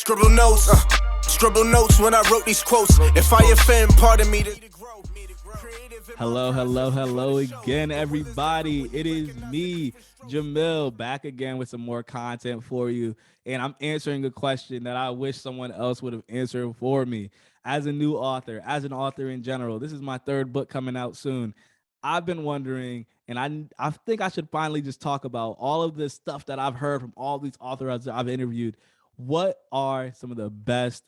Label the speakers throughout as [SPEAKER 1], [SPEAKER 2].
[SPEAKER 1] Scribble notes when I wrote these quotes. If I offend, pardon me.
[SPEAKER 2] Hello again, everybody. It is me, Jamil, back again with some more content for you. And I'm answering a question that I wish someone else would have answered for me. As a new author, as an author in general, this is my third book coming out soon. I've been wondering, and I think I should finally just talk about all of this stuff that I've heard from all these authors I've interviewed. What are some of the best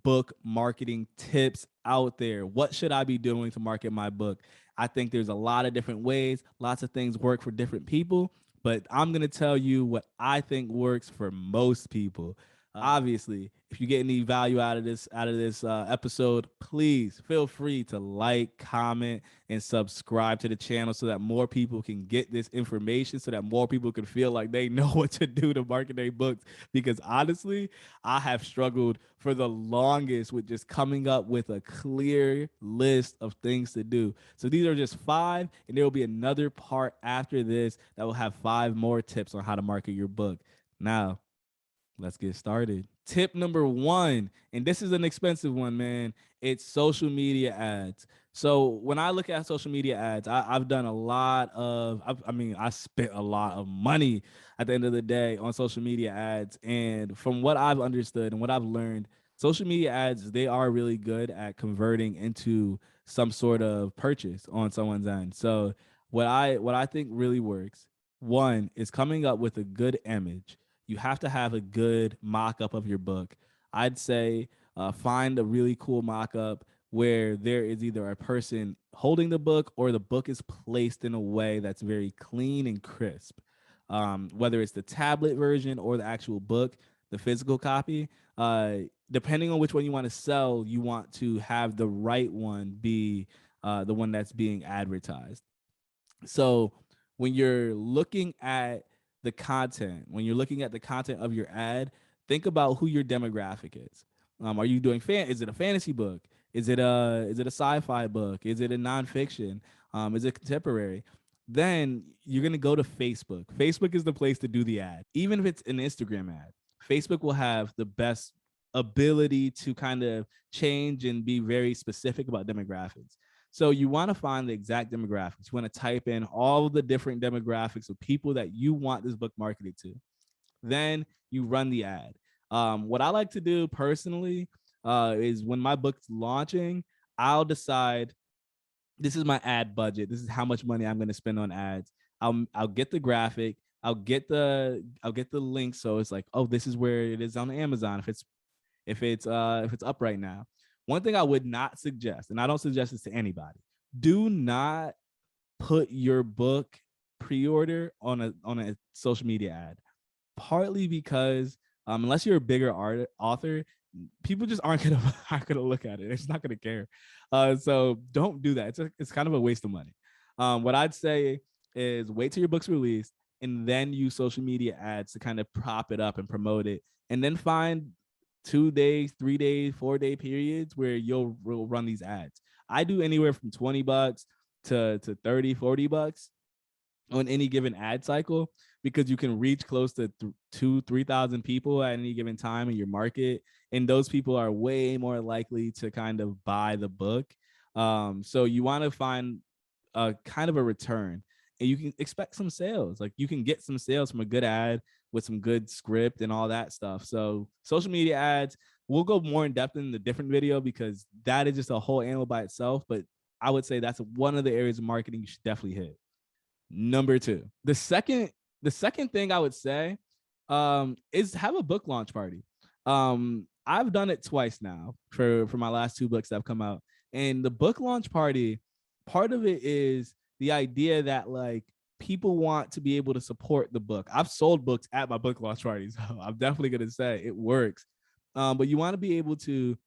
[SPEAKER 2] book marketing tips out there? What should I be doing to market my book? I think there's a lot of different ways. Lots of things work for different people, but I'm going to tell you what I think works for most people. Obviously, if you get any value out of this episode, please feel free to like, comment, and subscribe to the channel so that more people can get this information, so that more people can feel like they know what to do to market their books. Because honestly, I have struggled for the longest with just coming up with a clear list of things to do. So these are just 5, and there will be another part after this that will have 5 more tips on how to market your book. Now, let's get started. Tip number 1, and this is an expensive one, man. It's social media ads. So when I look at social media ads, I've done a lot of, I spent a lot of money at the end of the day on social media ads. And from what I've understood and what I've learned, social media ads, they are really good at converting into some sort of purchase on someone's end. So what I think really works, 1, is coming up with a good image. You have to have a good mock-up of your book. I'd say find a really cool mock-up where there is either a person holding the book or the book is placed in a way that's very clean and crisp. Whether it's the tablet version or the actual book, the physical copy, depending on which one you want to sell, you want to have the right one be the one that's being advertised. So when you're looking at the content, when you're looking at the content of your ad, think about who your demographic is. Are you doing is it a fantasy book? Is it a sci-fi book? Is it a nonfiction? Is it contemporary? Then you're going to go to Facebook. Facebook is the place to do the ad. Even if it's an Instagram ad, Facebook will have the best ability to kind of change and be very specific about demographics. So you want to find the exact demographics. You want to type in all of the different demographics of people that you want this book marketed to. Then you run the ad. What I like to do personally is when my book's launching, I'll decide this is my ad budget. This is how much money I'm going to spend on ads. I'll get the graphic. I'll get the link. So it's like, oh, this is where it is on Amazon. If it's up right now. One thing I would not suggest, and I don't suggest this to anybody, do not put your book pre-order on a social media ad. Partly because unless you're a bigger author, people just aren't gonna look at it. They're just not gonna care. So don't do that. It's kind of a waste of money. What I'd say is wait till your book's released and then use social media ads to kind of prop it up and promote it, and then find 2 days, 3 days, 4-day periods where you'll run these ads. I do anywhere from $20 to $30-$40 on any given ad cycle, because you can reach close to 2,000-3,000 people at any given time in your market, and those people are way more likely to kind of buy the book. So you want to find a kind of a return, and you can expect some sales. Like you can get some sales from a good ad with some good script and all that stuff. So social media ads, we'll go more in depth in the different video because that is just a whole animal by itself. But I would say that's one of the areas of marketing you should definitely hit. Number 2, the second thing I would say is have a book launch party. I've done it twice now for my last 2 books that have come out, and the book launch party, part of it is the idea that like people want to be able to support the book. I've sold books at my book launch parties. So I'm definitely going to say it works. But you want to be able to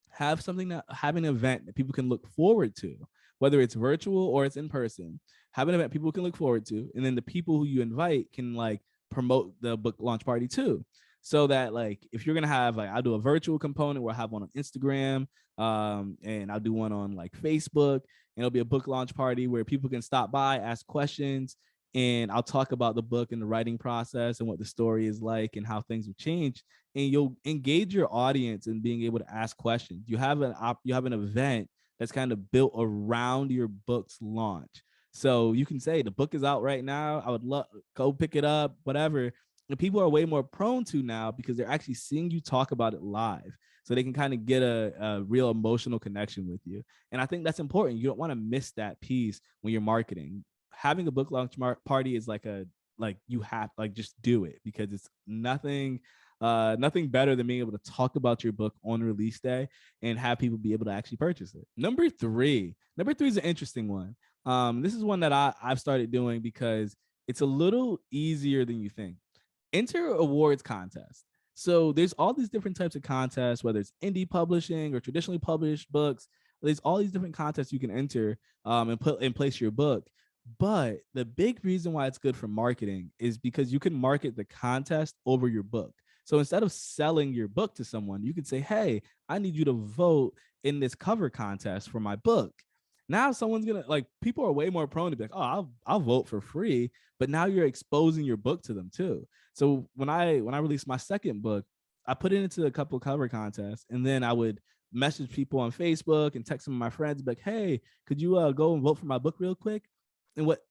[SPEAKER 2] have an event that people can look forward to, whether it's virtual or it's in person. Have an event people can look forward to. And then the people who you invite can like promote the book launch party too. So that like, if you're going to have, like, I'll do a virtual component where I have one on Instagram, and I'll do one on like Facebook, and it'll be a book launch party where people can stop by, ask questions, and I'll talk about the book and the writing process and what the story is like and how things have changed. and you'll engage your audience in being able to ask questions. You have an event that's kind of built around your book's launch. So you can say the book is out right now. I would love go pick it up, whatever. And people are way more prone to now because they're actually seeing you talk about it live. So they can kind of get a real emotional connection with you. And I think that's important. You don't want to miss that piece when you're marketing. Having a book launch party is like you have like just do it, because it's nothing better than being able to talk about your book on release day and have people be able to actually purchase it. Number three is an interesting one. This is one that I've started doing because it's a little easier than you think. Enter awards contest. So there's all these different types of contests, whether it's indie publishing or traditionally published books. There's all these different contests you can enter and put in place your book. But the big reason why it's good for marketing is because you can market the contest over your book. So instead of selling your book to someone, you could say, hey, I need you to vote in this cover contest for my book. Now someone's gonna, like, people are way more prone to be like, oh, I'll vote for free. But now you're exposing your book to them too. So when I released my second book, I put it into a couple of cover contests, and then I would message people on Facebook and text some of my friends, like, hey, could you go and vote for my book real quick? And what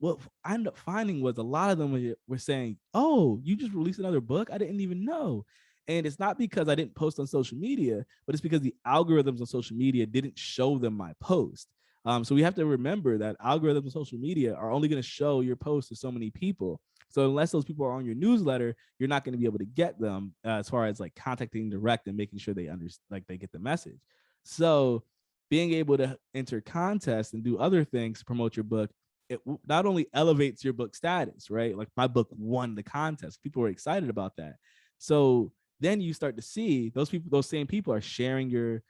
[SPEAKER 2] I ended up finding was a lot of them were saying, oh, you just released another book? I didn't even know. And it's not because I didn't post on social media, but it's because the algorithms on social media didn't show them my post. So we have to remember that algorithms on social media are only going to show your post to so many people. So unless those people are on your newsletter, you're not going to be able to get them as far as like contacting direct and making sure they they get the message. So being able to enter contests and do other things to promote your book, it not only elevates your book status, right? Like my book won the contest. People were excited about that. So then you start to see those same people are sharing your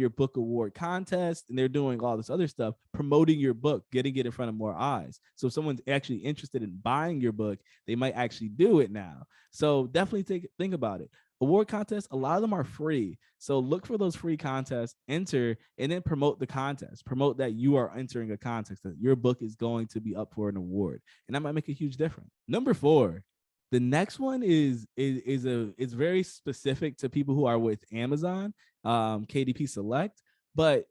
[SPEAKER 2] book award contest, and they're doing all this other stuff, promoting your book, getting it in front of more eyes. So if someone's actually interested in buying your book, they might actually do it now. So definitely think about it. Award contests, a lot of them are free. So look for those free contests, enter, and then promote the contest. Promote that you are entering a contest, that your book is going to be up for an award. And that might make a huge difference. Number 4, the next one is very specific to people who are with Amazon, KDP Select, but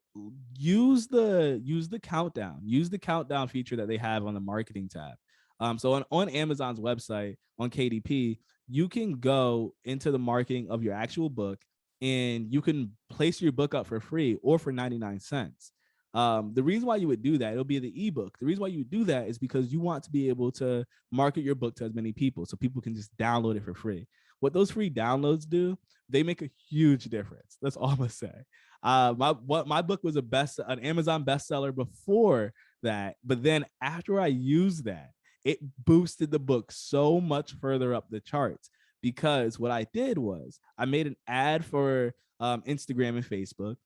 [SPEAKER 2] use the countdown feature that they have on the marketing tab. So on Amazon's website, on KDP, you can go into the marketing of your actual book, and you can place your book up for free or for 99 cents. The reason why you would do that, it'll be the ebook. The reason why you would do that is because you want to be able to market your book to as many people, so people can just download it for free. What those free downloads do, they make a huge difference. That's all I'm gonna say. My book was an Amazon bestseller before that, but then after I used that, it boosted the book so much further up the charts, because what I did was I made an ad for Instagram and Facebook,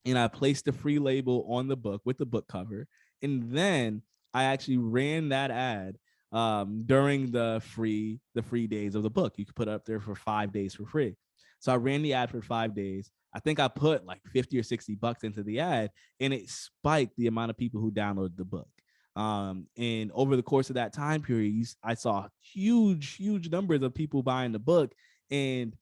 [SPEAKER 2] and I placed the free label on the book with the book cover. And then I actually ran that ad during the free days of the book. You could put it up there for 5 days for free. So I ran the ad for 5 days. I think I put like 50 or 60 bucks into the ad, and it spiked the amount of people who downloaded the book. And over the course of that time period, I saw huge numbers of people buying the book. And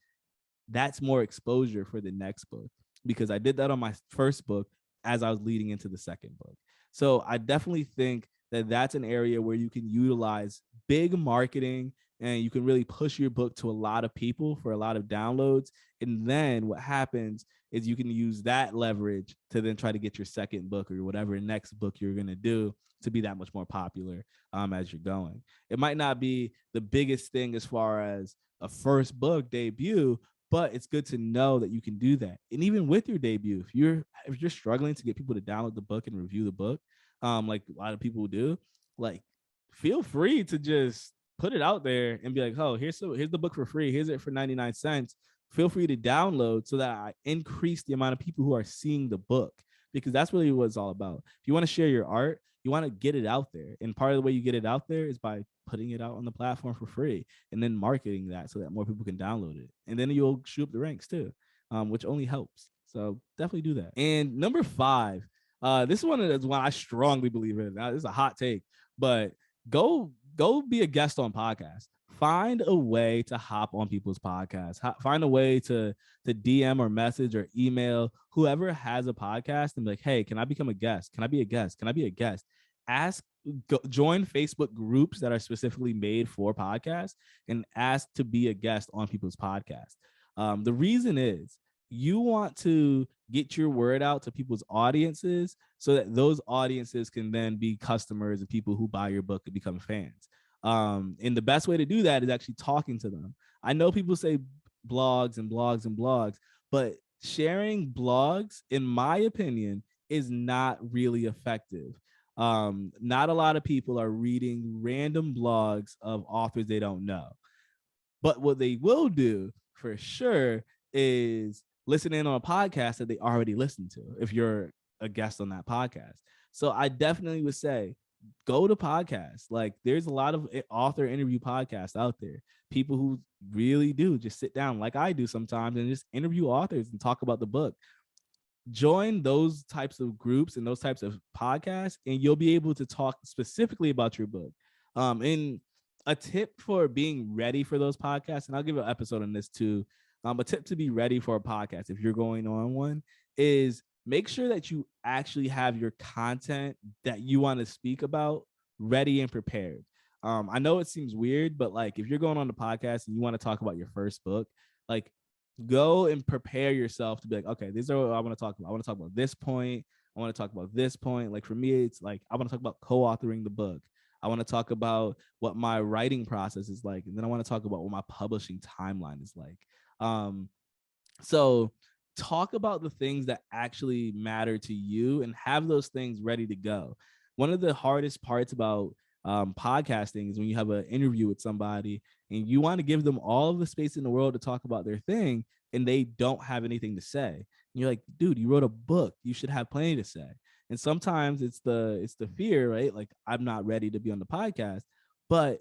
[SPEAKER 2] that's more exposure for the next book, because I did that on my first book as I was leading into the second book. So I definitely think that that's an area where you can utilize big marketing, and you can really push your book to a lot of people for a lot of downloads. And then what happens is you can use that leverage to then try to get your second book or whatever next book you're going to do to be that much more popular as you're going. It might not be the biggest thing as far as a first book debut, but it's good to know that you can do that. And even with your debut, if you're struggling to get people to download the book and review the book, like a lot of people do, like, feel free to just put it out there and be like, oh, here's the book for free. Here's it for 99 cents. Feel free to download so that I increase the amount of people who are seeing the book, because that's really what it's all about. If you want to share your art, you want to get it out there. And part of the way you get it out there is by putting it out on the platform for free and then marketing that so that more people can download it. And then you'll shoot up the ranks too, which only helps. So definitely do that. And number 5, this one is one I strongly believe in. Now, this is a hot take, but go be a guest on podcasts. find a way to hop on people's podcasts. Find a way to DM or message or email whoever has a podcast and be like, hey, can I become a guest? Can I be a guest? Can I be a guest? Join Facebook groups that are specifically made for podcasts and ask to be a guest on people's podcasts. The reason is you want to get your word out to people's audiences so that those audiences can then be customers and people who buy your book and become fans. And the best way to do that is actually talking to them. I know people say blogs and blogs and blogs, but sharing blogs, in my opinion, is not really effective. Not a lot of people are reading random blogs of authors they don't know. But what they will do for sure is listen in on a podcast that they already listened to if you're a guest on that podcast. So I definitely would say go to podcasts. Like there's a lot of author interview podcasts out there. People who really do just sit down like I do sometimes and just interview authors and talk about the book. Join those types of groups and those types of podcasts, and you'll be able to talk specifically about your book. And a tip for being ready for those podcasts, and I'll give an episode on this too. A tip to be ready for a podcast, if you're going on one, is make sure that you actually have your content that you want to speak about ready and prepared. I know it seems weird, but like if you're going on the podcast and you want to talk about your first book, like go and prepare yourself to be like, okay, these are what I want to talk about. I want to talk about this point. I want to talk about this point. Like for me, it's like, I want to talk about co-authoring the book. I want to talk about what my writing process is like. And then I want to talk about what my publishing timeline is like. So talk about the things that actually matter to you and have those things ready to go. One of the hardest parts about podcasting is when you have an interview with somebody and you want to give them all of the space in the world to talk about their thing and they don't have anything to say. And you're like, dude, you wrote a book. You should have plenty to say. And sometimes it's the fear, right? Like, I'm not ready to be on the podcast, but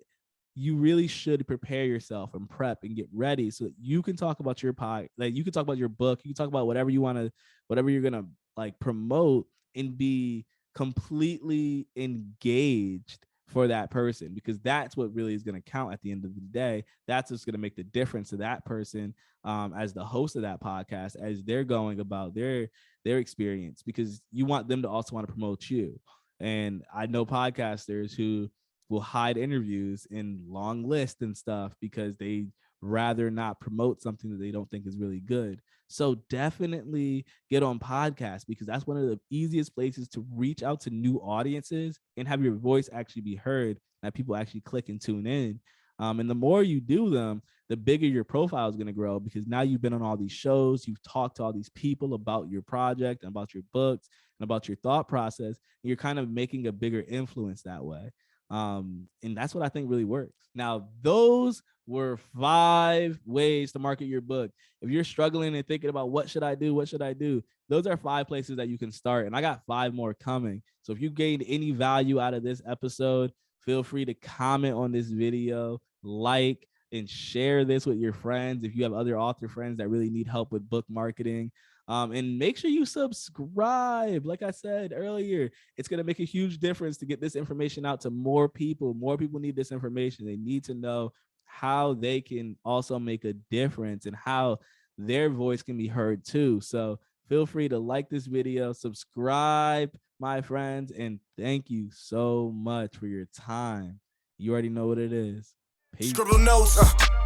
[SPEAKER 2] you really should prepare yourself and prep and get ready so that you can talk about your like you can talk about your book, you can talk about whatever you're gonna like promote and be completely engaged for that person, because that's what really is going to count at the end of the day. That's what's going to make the difference to that person as the host of that podcast, as they're going about their experience, because you want them to also want to promote you. And I know podcasters who will hide interviews in long lists and stuff because they rather not promote something that they don't think is really good. So definitely get on podcasts, because that's one of the easiest places to reach out to new audiences and have your voice actually be heard, that people actually click and tune in. And the more you do them, the bigger your profile is going to grow, because now you've been on all these shows, you've talked to all these people about your project and about your books and about your thought process, and you're kind of making a bigger influence that way. And that's what I think really works. Now, those were 5 ways to market your book. If you're struggling and thinking about what should I do, those are 5 places that you can start. And I got 5 more coming. So if you gained any value out of this episode, feel free to comment on this video, like, and share this with your friends if you have other author friends that really need help with book marketing. And make sure you subscribe. Like I said earlier, it's going to make a huge difference to get this information out to more people. More people need this information. They need to know how they can also make a difference and how their voice can be heard too. So feel free to like this video, subscribe, my friends, and thank you so much for your time. You already know what it is. Peace.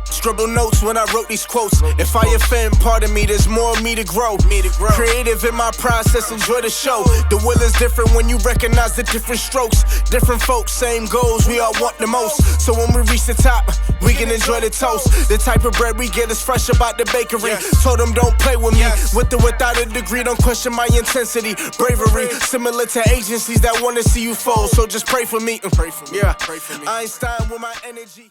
[SPEAKER 1] Scribble notes when I wrote these quotes. If I offend, pardon me, there's more of me to grow. Creative in my process, enjoy the show. The will is different when you recognize the different strokes. Different folks, same goals, we all want the most. So when we reach the top, we can enjoy the toast. The type of bread we get is fresh about the bakery. Told them don't play with me, with or without a degree, don't question my intensity. Bravery, similar to agencies that want to see you fold. So just pray for me. Einstein with my energy.